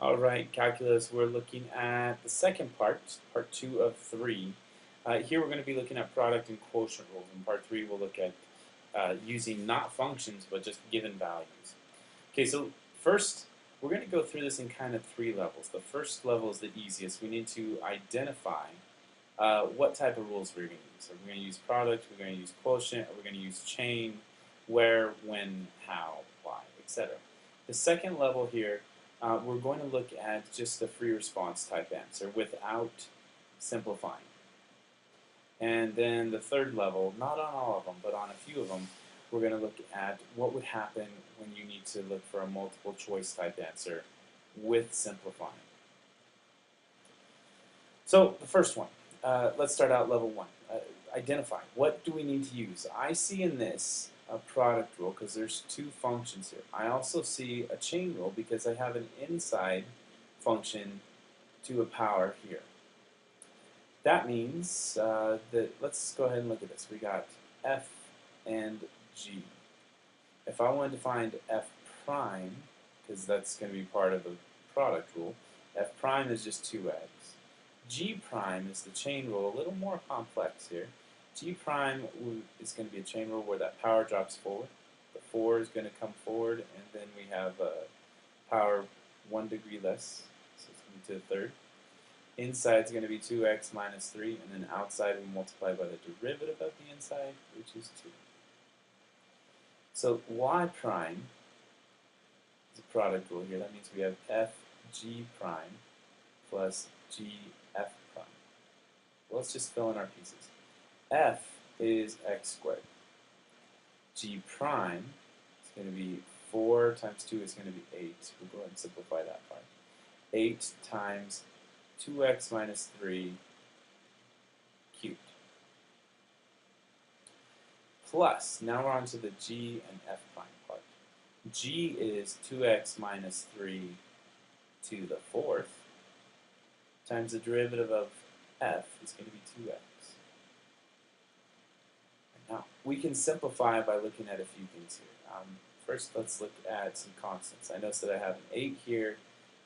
Alright, calculus, we're looking at the second part, part 2 of 3. Here we're going to be looking at product and quotient rules. In part 3 we'll look at using not functions but just given values. Okay, so first we're going to go through this in kind of 3 levels. The first level is the easiest. We need to identify what type of rules we're going to use. So we're going to use product, we're going to use quotient, or we're going to use chain, where, when, how, why, etc. The second level here, we're going to look at just the free response type answer without simplifying. And then the third level, not on all of them, but on a few of them, we're going to look at what would happen when you need to look for a multiple choice type answer with simplifying. So the first one, let's start out level 1. Identify. What do we need to use? I see in this a product rule because there's 2 functions here. I also see a chain rule because I have an inside function to a power here. That means that, let's go ahead and look at this. We got f and g. If I wanted to find f prime, because that's going to be part of the product rule, f prime is just 2x. G prime is the chain rule, a little more complex here. G prime is going to be a chain rule where that power drops forward. The 4 is going to come forward, and then we have power 1 degree less, so it's going to be to the third. Inside is going to be 2x minus 3, and then outside we multiply by the derivative of the inside, which is 2. So y prime is a product rule here. That means we have f g prime plus g f prime. Well, let's just fill in our pieces. F is x squared. G prime is going to be 4 times 2 is going to be 8. We'll go ahead and simplify that part. 8 times 2x minus 3 cubed. Plus, now we're on to the g and f prime part. G is 2x minus 3 to the 4th times the derivative of f is going to be 2x. Now, we can simplify by looking at a few things here. First, let's look at some constants. I notice that I have an 8 here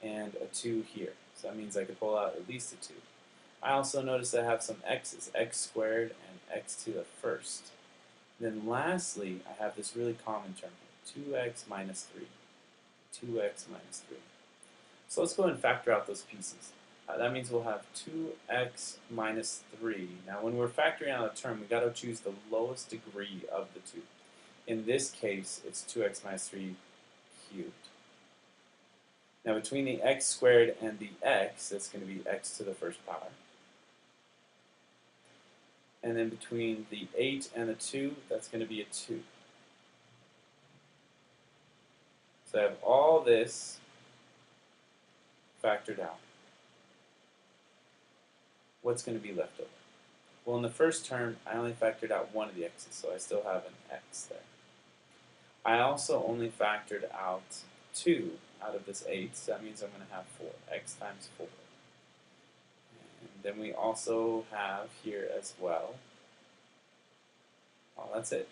and a 2 here. So that means I could pull out at least a 2. I also notice I have some x's, x squared and x to the first. Then lastly, I have this really common term here, 2x minus 3. 2x minus 3. So let's go ahead and factor out those pieces. That means we'll have 2x minus 3. Now when we're factoring out a term, we've got to choose the lowest degree of the 2. In this case, it's 2x minus 3 cubed. Now between the x squared and the x, that's going to be x to the first power. And then between the 8 and the 2, that's going to be a 2. So I have all this factored out. What's going to be left over? Well, in the first term, I only factored out one of the x's, so I still have an x there. I also only factored out 2 out of this 8, so that means I'm going to have 4, x times 4. And then we also have here as well, oh, that's it,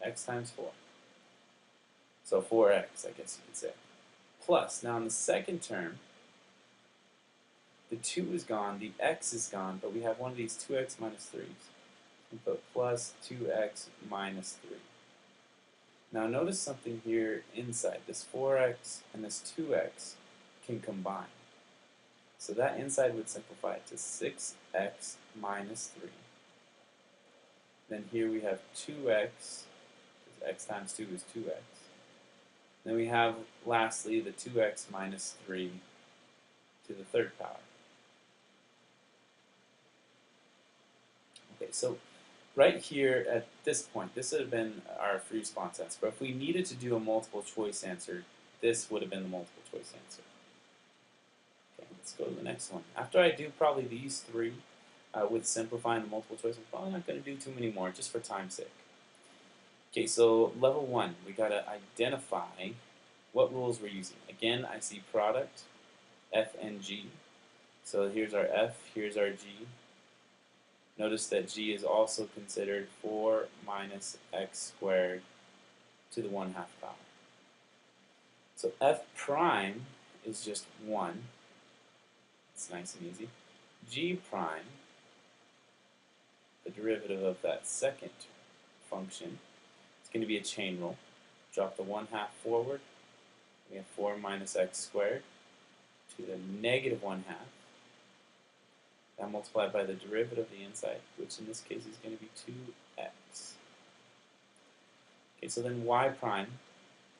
x times 4. So 4x, I guess you could say. Plus, now in the second term, the 2 is gone, the x is gone, but we have one of these 2x minus 3's. We put plus 2x minus 3. Now notice something here inside. This 4x and this 2x can combine. So that inside would simplify it to 6x minus 3. Then here we have 2x, because x times 2 is 2x. Then we have, lastly, the 2x minus 3 to the third power. Okay, so right here at this point, this would have been our free response answer. But if we needed to do a multiple choice answer, this would have been the multiple choice answer. Okay, let's go to the next one. After I do probably these 3 with simplifying the multiple choice, I'm probably not going to do too many more, just for time's sake. Okay, so level 1, we got to identify what rules we're using. Again, I see product, f and g. So here's our f, here's our g. Notice that g is also considered 4 minus x squared to the 1/2 power. So f prime is just 1. It's nice and easy. G prime, the derivative of that second function, is going to be a chain rule. Drop the 1/2 forward. We have 4 minus x squared to the negative 1/2. That multiplied by the derivative of the inside, which in this case is going to be 2x. Okay, so then y prime,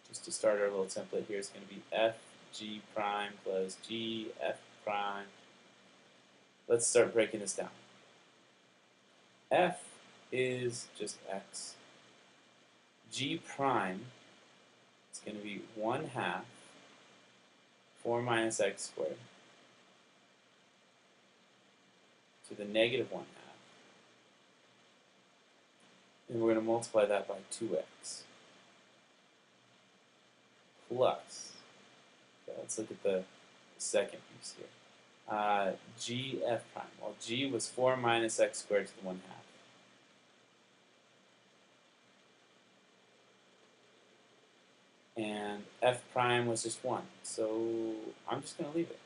just to start our little template here, is going to be f g prime plus g f prime. Let's start breaking this down. F is just x. G prime is going to be 1/2 4 minus x squared to the negative 1/2. And we're going to multiply that by 2x plus, okay, let's look at the second piece here. G f prime. Well, g was 4 minus x squared to the 1/2. And f prime was just 1. So I'm just going to leave it.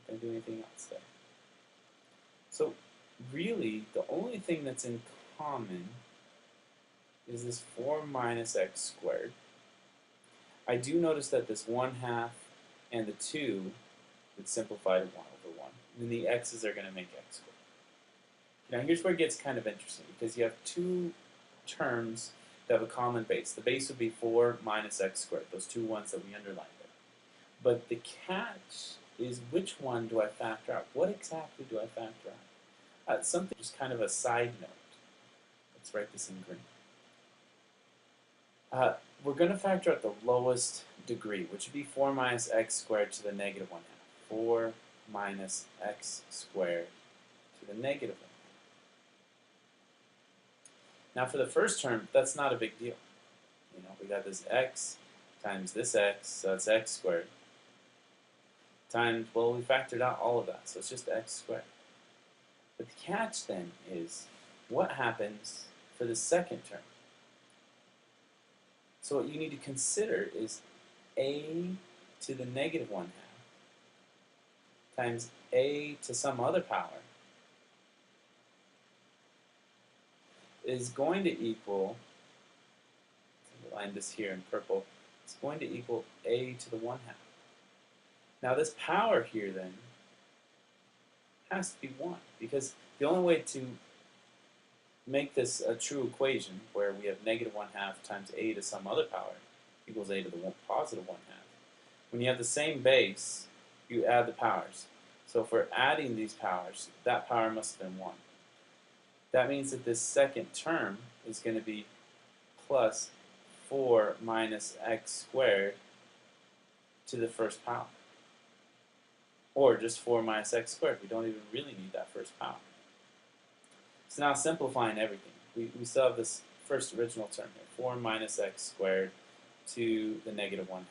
I'm not going to do anything else there. So really, the only thing that's in common is this 4 minus x squared. I do notice that this 1/2 and the 2 would simplify to 1 over 1. And then the x's are going to make x squared. Now here's where it gets kind of interesting, because you have two terms that have a common base. The base would be 4 minus x squared, those two ones that we underlined there. But the catch is, which one do I factor out? What exactly do I factor out? Something, just kind of a side note. Let's write this in green. We're going to factor out the lowest degree, which would be 4 minus x squared to the negative 1/2. 4 minus x squared to the negative 1/2. Now for the first term, that's not a big deal. You know, we got this x times this x, so it's x squared, times, well, we factored out all of that, so it's just x squared. But the catch then is, what happens for the second term? So what you need to consider is a to the negative 1/2 times a to some other power is going to equal, underline this here in purple, it's going to equal a to the 1/2. Now this power here then has to be 1, because the only way to make this a true equation, where we have negative 1/2 times a to some other power equals a to the positive 1/2, when you have the same base, you add the powers. So if we're adding these powers, that power must have been 1. That means that this second term is going to be plus 4 minus x squared to the first power. Or just 4 minus x squared. We don't even really need that first power. So now simplifying everything, we still have this first original term here, 4 minus x squared to the negative 1/2.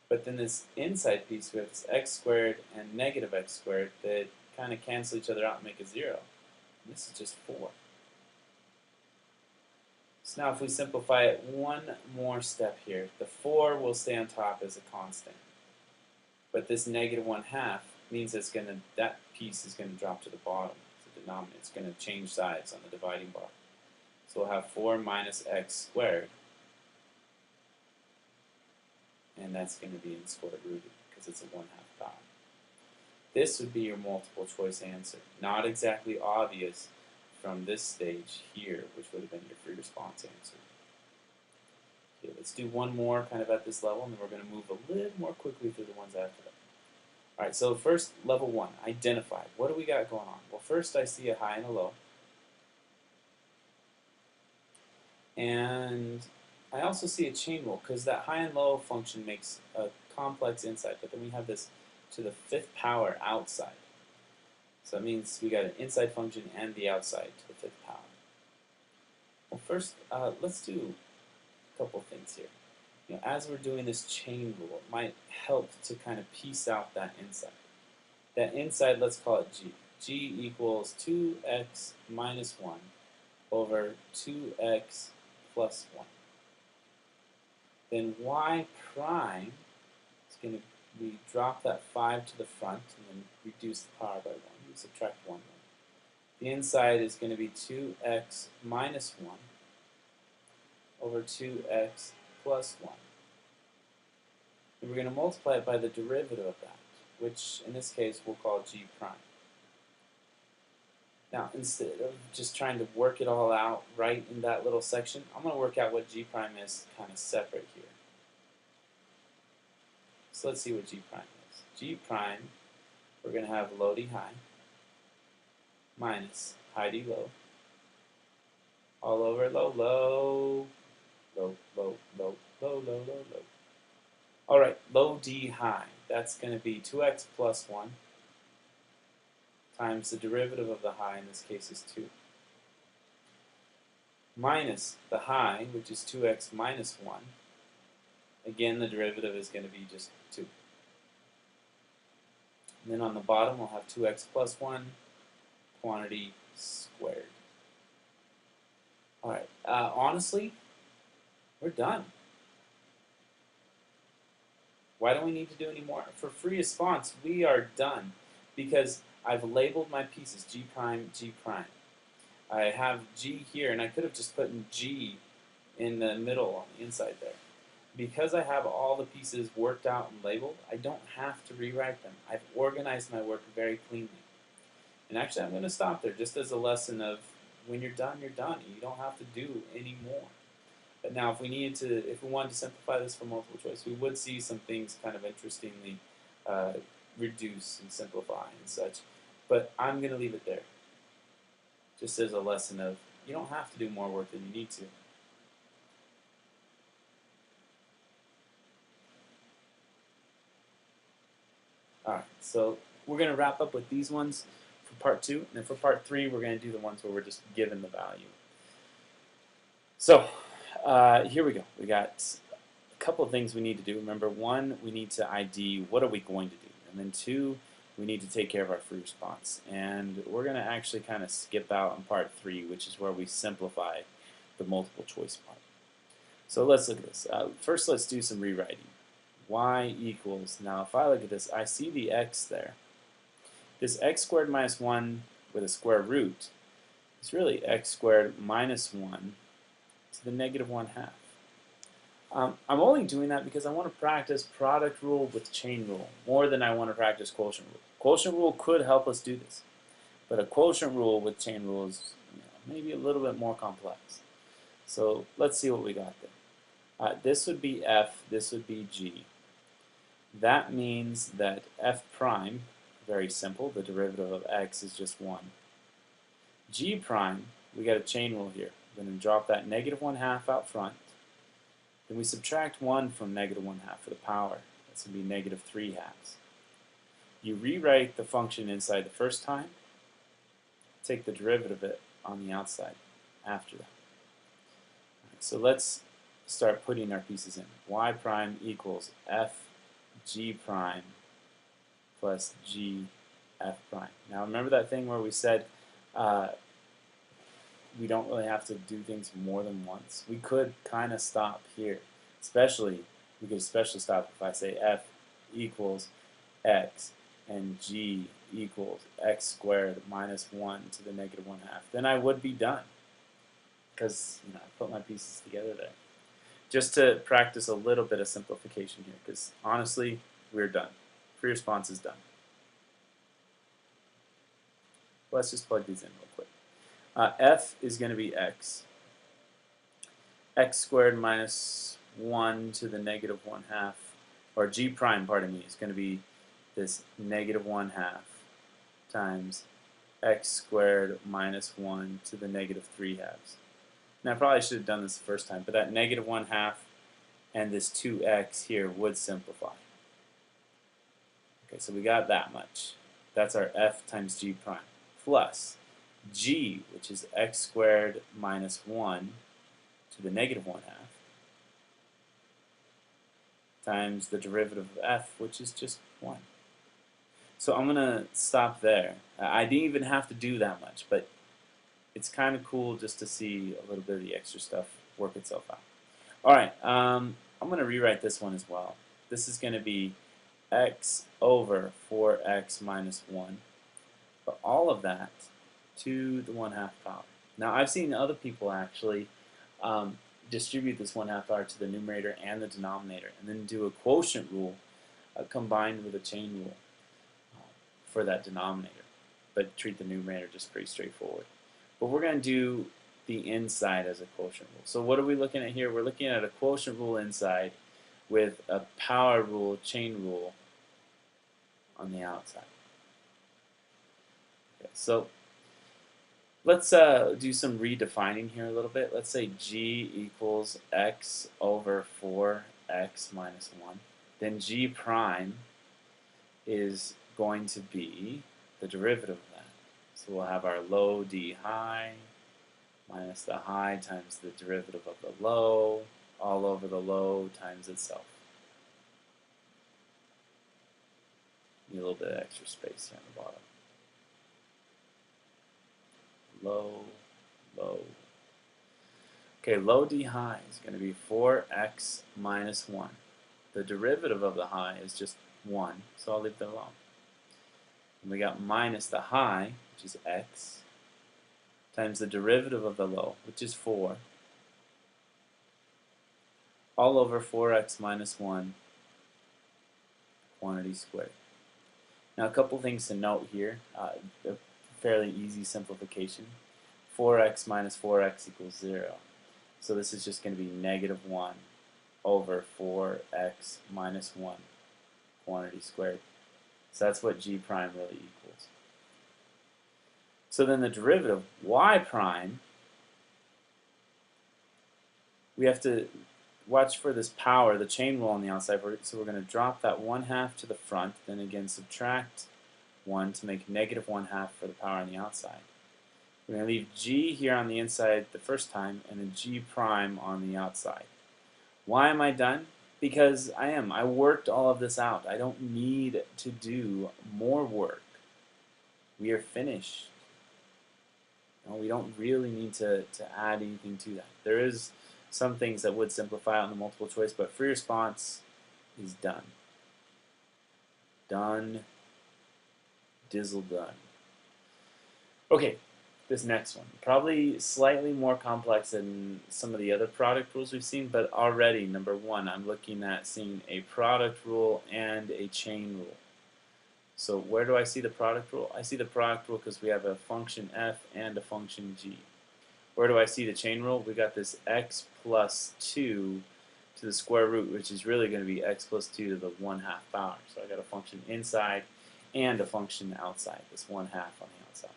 But then this inside piece, we have this x squared and negative x squared that kind of cancel each other out and make a 0. And this is just 4. So now if we simplify it one more step here, the 4 will stay on top as a constant. But this negative 1/2 means that piece is going to drop to the bottom. The denominator is going to change sides on the dividing bar. So we'll have 4 minus x squared, and that's going to be in square rooted because it's a 1/2 power. This would be your multiple choice answer. Not exactly obvious from this stage here, which would have been your free response answer. Okay, let's do one more kind of at this level, and then we're going to move a little more quickly through the ones after that. Alright, so first, level 1, identify. What do we got going on? Well, first I see a high and a low. And I also see a chain rule, because that high and low function makes a complex inside, but then we have this to the 5th power outside. So that means we got an inside function and the outside to the 5th power. Well, first, let's do a couple things here. You know, as we're doing this chain rule, it might help to kind of piece out that inside. That inside, let's call it g. g equals 2x minus 1 over 2x plus 1. Then y prime going to we drop that 5 to the front and then reduce the power by 1. We subtract 1. The inside is going to be 2x minus 1 over 2x plus 1. And we're going to multiply it by the derivative of that, which in this case we'll call g prime. Now, instead of just trying to work it all out right in that little section, I'm going to work out what g prime is kind of separate here. So let's see what g prime is. G prime, we're going to have low d high minus high d low all over low, low, low, low, low, low, low, low, low. All right, low d high, that's going to be 2x plus 1 times the derivative of the high, in this case is 2, minus the high, which is 2x minus 1. Again, the derivative is going to be just 2. And then on the bottom, we'll have 2x plus 1, quantity squared. All right, honestly, we're done. Why don't we need to do any more? For free response, we are done because I've labeled my pieces G prime, G prime. I have G here, and I could have just put in G in the middle on the inside there. Because I have all the pieces worked out and labeled, I don't have to rewrite them. I've organized my work very cleanly. And actually, I'm going to stop there just as a lesson of when you're done, you're done. You don't have to do any more. But now, if we wanted to simplify this for multiple choice, we would see some things kind of interestingly reduce and simplify and such. But I'm going to leave it there, just as a lesson of you don't have to do more work than you need to. Alright, so we're going to wrap up with these ones for part 2, and then for part 3 we're going to do the ones where we're just given the value. So here we go. We got a couple of things we need to do. Remember, 1, we need to ID what are we going to do, and then 2, we need to take care of our free response. And we're going to actually kind of skip out on part 3, which is where we simplify the multiple choice part. So let's look at this. First, let's do some rewriting. Y equals, now if I look at this, I see the x there. This x squared minus 1 with a square root is really x squared minus 1 to the negative 1/2. I'm only doing that because I want to practice product rule with chain rule more than I want to practice quotient rule. Quotient rule could help us do this, but a quotient rule with chain rule is maybe a little bit more complex. So let's see what we got there. This would be f, this would be g. That means that f prime, very simple, the derivative of x is just 1. G prime, we got a chain rule here. We're going to drop that negative 1/2 out front. Then we subtract 1 from negative 1/2 for the power. That's going to be negative 3/2. You rewrite the function inside the first time, take the derivative of it on the outside after that. So let's start putting our pieces in. Y prime equals f g prime plus g f prime. Now remember that thing where we said we don't really have to do things more than once? We could kind of stop here. We could especially stop if I say f equals x and g equals x squared minus 1 to the negative 1/2. Then I would be done because I put my pieces together there. Just to practice a little bit of simplification here, because honestly, we're done. Free response is done. Let's just plug these in real quick. F is going to be x. X squared minus 1 to the negative 1/2, or g prime, pardon me, is going to be this negative 1/2 times x squared minus 1 to the negative 3/2. Now I probably should have done this the first time, but that negative 1/2 and this 2x here would simplify. Okay, so we got that much. That's our f times g prime, plus g, which is x squared minus 1 to the negative 1/2, times the derivative of f, which is just 1. So I'm going to stop there. I didn't even have to do that much, but it's kind of cool just to see a little bit of the extra stuff work itself out. All right, I'm going to rewrite this one as well. This is going to be x over 4x minus 1, but all of that to the 1/2 power. Now I've seen other people actually distribute this 1/2 power to the numerator and the denominator, and then do a quotient rule combined with a chain rule for that denominator, but treat the numerator just pretty straightforward. But we're going to do the inside as a quotient rule. So what are we looking at here? We're looking at a quotient rule inside with a power rule, chain rule on the outside. Okay, so let's do some redefining here a little bit. Let's say g equals x over 4x minus 1. Then g prime is going to be the derivative of that. So we'll have our low d high minus the high times the derivative of the low, all over the low times itself. Need a little bit of extra space here on the bottom. Low, low. Okay, low d high is going to be 4x minus 1. The derivative of the high is just 1, so I'll leave that alone. And we got minus the high, which is x, times the derivative of the low, which is 4, all over 4x minus 1 quantity squared. Now a couple things to note here, a fairly easy simplification. 4x minus 4x equals 0. So this is just going to be negative 1 over 4x minus 1 quantity squared. So that's what g prime really equals. So then the derivative y prime, we have to watch for this power, the chain rule on the outside. So we're going to drop that 1/2 to the front, then again subtract 1 to make negative 1/2 for the power on the outside. We're going to leave g here on the inside the first time, and then g prime on the outside. Why am I done? Because I am. I worked all of this out. I don't need to do more work. We are finished. No, we don't really need to add anything to that. There is some things that would simplify on the multiple choice, but free response is done. Done. Dizzle done. Okay, this next one. Probably slightly more complex than some of the other product rules we've seen, but already, number one, I'm looking at seeing a product rule and a chain rule. So where do I see the product rule? I see the product rule because we have a function f and a function g. Where do I see the chain rule? We got this x plus 2 to the square root, which is really going to be x plus 2 to the 1/2 power. So I got a function inside and a function outside, this 1/2 on the outside.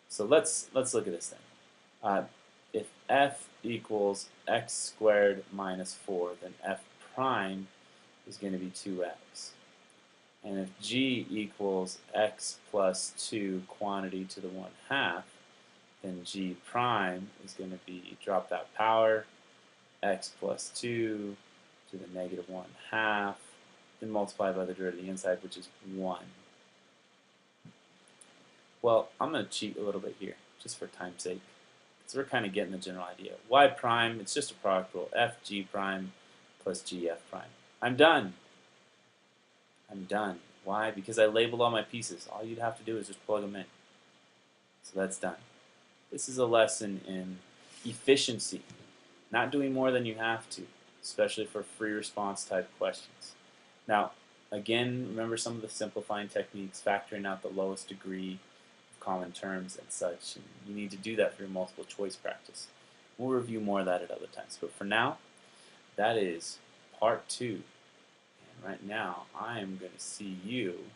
So let's look at this thing. If f equals x squared minus 4, then f prime is going to be 2x. And if g equals x plus 2 quantity to the 1/2, then g prime is going to be, drop that power, x plus 2 to the negative 1/2, then multiply by the derivative of the inside, which is 1. Well, I'm going to cheat a little bit here, just for time's sake, because we're kind of getting the general idea. Y prime, it's just a product rule, f g prime plus g f prime. I'm done. I'm done. Why? Because I labeled all my pieces. All you'd have to do is just plug them in. So that's done. This is a lesson in efficiency, not doing more than you have to, especially for free response type questions. Now, again, remember some of the simplifying techniques, factoring out the lowest degree of common terms and such. And you need to do that for your multiple choice practice. We'll review more of that at other times. But for now, that is part 2. And right now, I am going to see you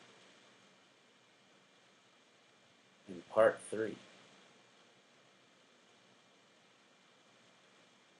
in part 3.